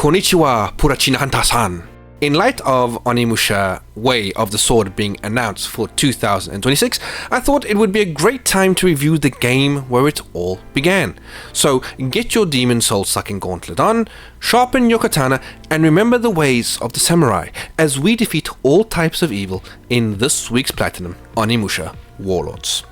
Konnichiwa Purachinahanta-san. In light of Onimusha Way of the Sword being announced for 2026, I thought it would be a great time to review the game where it all began. So get your demon soul sucking gauntlet on, sharpen your katana, and remember the ways of the samurai as we defeat all types of evil in this week's Platinum Onimusha Warlords.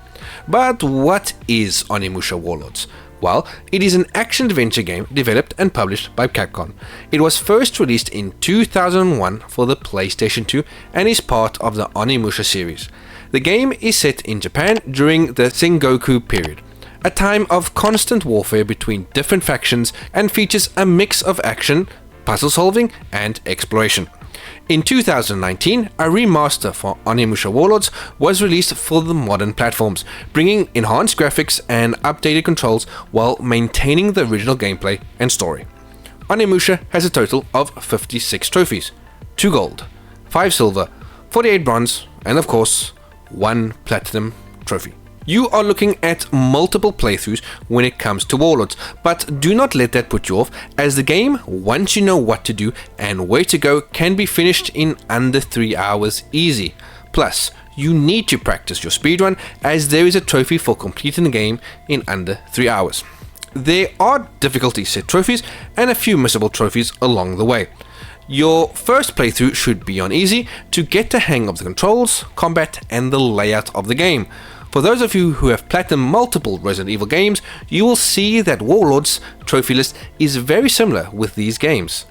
But what is Onimusha Warlords? Well, it is an action-adventure game developed and published by Capcom. It was first released in 2001 for the PlayStation 2 and is part of the Onimusha series. The game is set in Japan during the Sengoku period, a time of constant warfare between different factions, and features a mix of action, puzzle solving, and exploration. In 2019, a remaster for Onimusha Warlords was released for the modern platforms, bringing enhanced graphics and updated controls while maintaining the original gameplay and story. Onimusha has a total of 56 trophies, 2 gold, 5 silver, 48 bronze, and of course, 1 platinum trophy. You are looking at multiple playthroughs when it comes to Warlords, but do not let that put you off, as the game, once you know what to do and where to go, can be finished in under 3 hours easy. Plus, you need to practice your speedrun, as there is a trophy for completing the game in under 3 hours. There are difficulty set trophies and a few missable trophies along the way. Your first playthrough should be on easy to get the hang of the controls, combat, and the layout of the game. For those of you who have platinumed multiple Resident Evil games, you will see that Warlords trophy list is very similar with these games.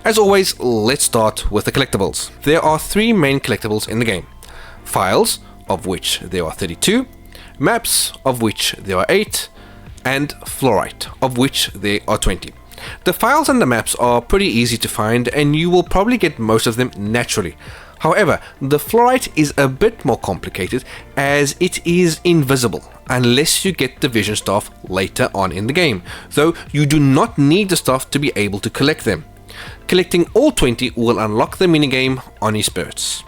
As always, let's start with the collectibles. There are 3 main collectibles in the game: files, of which there are 32, maps, of which there are 8, and fluorite, of which there are 20. The files and the maps are pretty easy to find, and you will probably get most of them naturally. However, the fluorite is a bit more complicated, as it is invisible unless you get the vision staff later on in the game, though you do not need the staff to be able to collect them. Collecting all 20 will unlock the minigame Oni Spirits.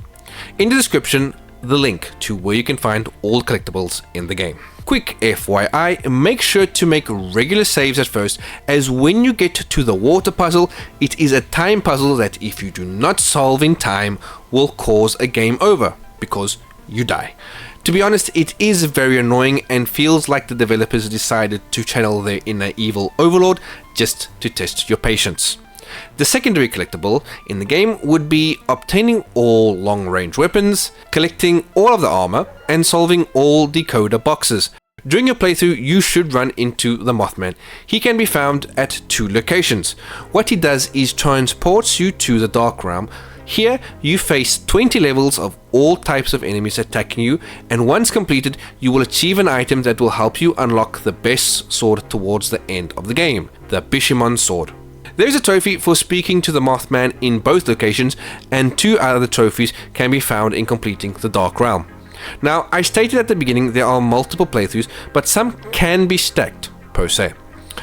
In the description, the link to where you can find all collectibles in the game. Quick FYI, make sure to make regular saves at first, as when you get to the water puzzle, it is a time puzzle that if you do not solve in time will cause a game over, because you die. To be honest, it is very annoying and feels like the developers decided to channel their inner evil overlord just to test your patience. The secondary collectible in the game would be obtaining all long-range weapons, collecting all of the armor, and solving all decoder boxes. During your playthrough, you should run into the Mothman. He can be found at 2 locations. What he does is transports you to the Dark Realm. Here, you face 20 levels of all types of enemies attacking you, and once completed, you will achieve an item that will help you unlock the best sword towards the end of the game, the Bishamon sword. There is a trophy for speaking to the Mothman in both locations, and 2 other trophies can be found in completing the Dark Realm. Now, I stated at the beginning there are multiple playthroughs, but some can be stacked, per se.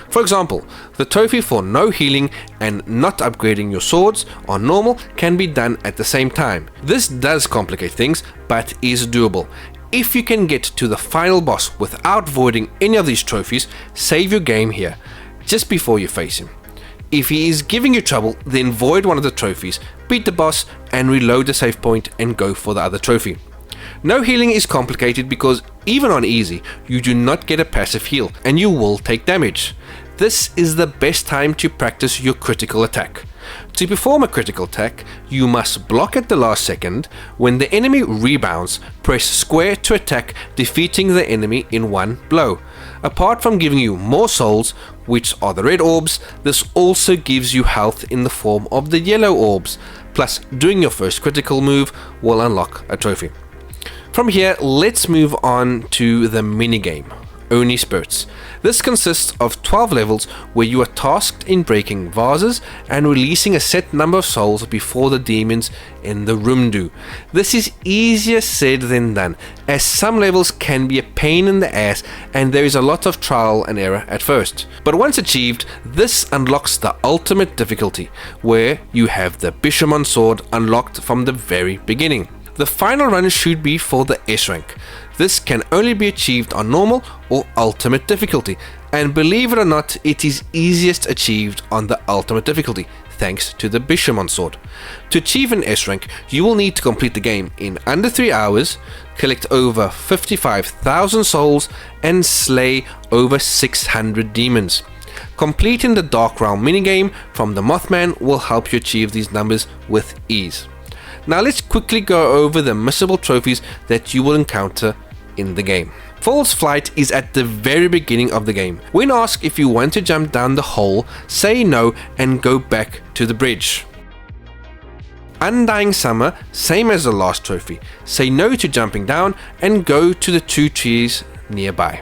For example, the trophy for no healing and not upgrading your swords on normal can be done at the same time. This does complicate things, but is doable. If you can get to the final boss without voiding any of these trophies, save your game here, just before you face him. If he is giving you trouble, then void one of the trophies, beat the boss, and reload the save point and go for the other trophy. No healing is complicated because even on easy, you do not get a passive heal and you will take damage. This is the best time to practice your critical attack. To perform a critical attack, you must block at the last second. When the enemy rebounds, press square to attack, defeating the enemy in one blow. Apart from giving you more souls, which are the red orbs, this also gives you health in the form of the yellow orbs. Plus, doing your first critical move will unlock a trophy. From here, let's move on to the minigame, Oni Spirits. This consists of 12 levels where you are tasked in breaking vases and releasing a set number of souls before the demons in the room do. This is easier said than done, as some levels can be a pain in the ass and there is a lot of trial and error at first. But once achieved, this unlocks the ultimate difficulty, where you have the Bishamon sword unlocked from the very beginning. The final run should be for the S rank. This can only be achieved on normal or ultimate difficulty, and believe it or not, it is easiest achieved on the ultimate difficulty, thanks to the Bishamon sword. To achieve an S rank, you will need to complete the game in under 3 hours, collect over 55,000 souls, and slay over 600 demons. Completing the Dark Realm minigame from the Mothman will help you achieve these numbers with ease. Now let's quickly go over the missable trophies that you will encounter in the game. False Flight is at the very beginning of the game. When asked if you want to jump down the hole, say no and go back to the bridge. Undying Summer, same as the last trophy. Say no to jumping down and go to the 2 trees nearby.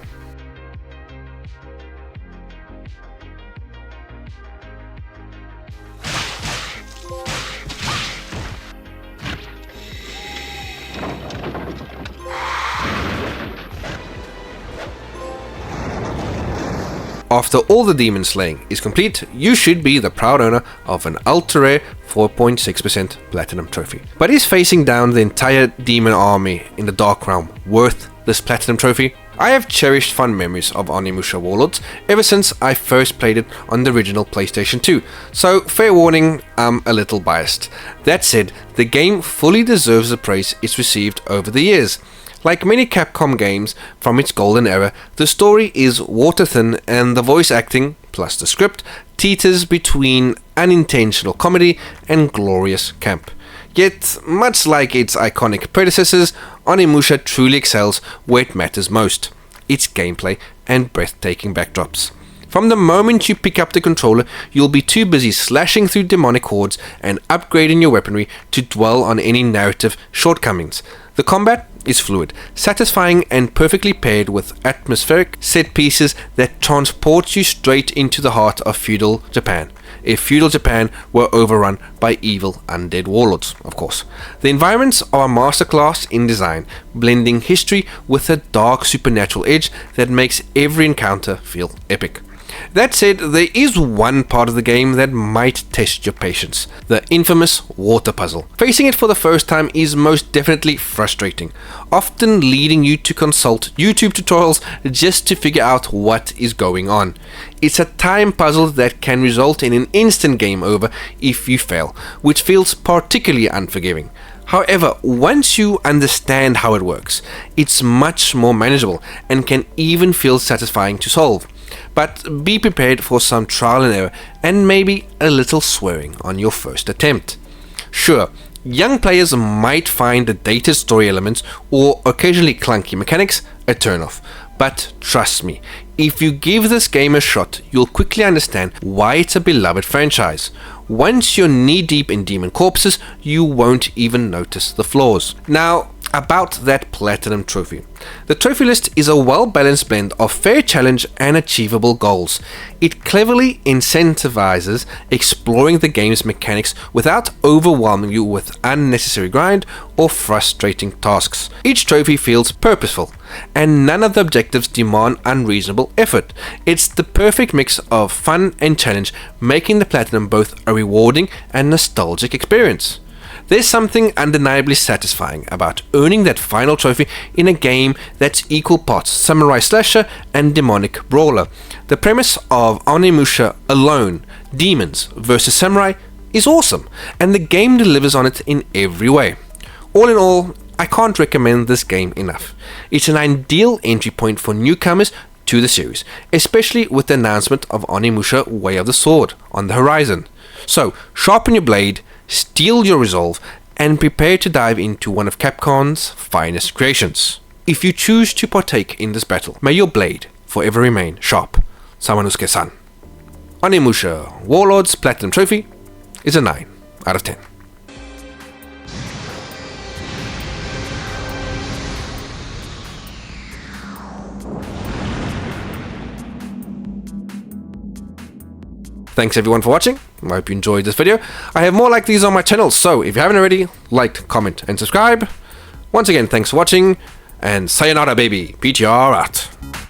After all the demon slaying is complete, you should be the proud owner of an ultra rare 4.6% platinum trophy. But is facing down the entire demon army in the Dark Realm worth this platinum trophy? I have cherished fond memories of Onimusha Warlords ever since I first played it on the original PlayStation 2, so fair warning, I'm a little biased. That said, the game fully deserves the praise it's received over the years. Like many Capcom games from its golden era, the story is water thin and the voice acting, plus the script, teeters between unintentional comedy and glorious camp. Yet, much like its iconic predecessors, Onimusha truly excels where it matters most, its gameplay and breathtaking backdrops. From the moment you pick up the controller, you'll be too busy slashing through demonic hordes and upgrading your weaponry to dwell on any narrative shortcomings. The combat is fluid, satisfying and perfectly paired with atmospheric set pieces that transport you straight into the heart of feudal Japan. If feudal Japan were overrun by evil undead warlords, of course. The environments are a masterclass in design, blending history with a dark supernatural edge that makes every encounter feel epic. That said, there is one part of the game that might test your patience, the infamous water puzzle. Facing it for the first time is most definitely frustrating, often leading you to consult YouTube tutorials just to figure out what is going on. It's a time puzzle that can result in an instant game over if you fail, which feels particularly unforgiving. However, once you understand how it works, it's much more manageable and can even feel satisfying to solve. But be prepared for some trial and error and maybe a little swearing on your first attempt. Sure, young players might find the dated story elements or occasionally clunky mechanics a turn-off, but trust me, if you give this game a shot, you'll quickly understand why it's a beloved franchise. Once you're knee-deep in demon corpses, you won't even notice the flaws. Now, about that platinum trophy. The trophy list is a well-balanced blend of fair challenge and achievable goals. It cleverly incentivizes exploring the game's mechanics without overwhelming you with unnecessary grind or frustrating tasks. Each trophy feels purposeful, and none of the objectives demand unreasonable effort. It's the perfect mix of fun and challenge, making the platinum both a rewarding and nostalgic experience. There's something undeniably satisfying about earning that final trophy in a game that's equal parts samurai slasher and demonic brawler. The premise of Onimusha alone, demons versus samurai, is awesome, and the game delivers on it in every way. All in all, I can't recommend this game enough. It's an ideal entry point for newcomers to the series, especially with the announcement of Onimusha Way of the Sword on the horizon. So, sharpen your blade, steel your resolve, and prepare to dive into one of Capcom's finest creations. If you choose to partake in this battle, may your blade forever remain sharp. Samanosuke-san. Onimusha Warlords Platinum Trophy is a 9 out of 10. Thanks everyone for watching. I hope you enjoyed this video. I have more like these on my channel, so if you haven't already, like, comment, and subscribe. Once again, thanks for watching, and sayonara baby, PTR out.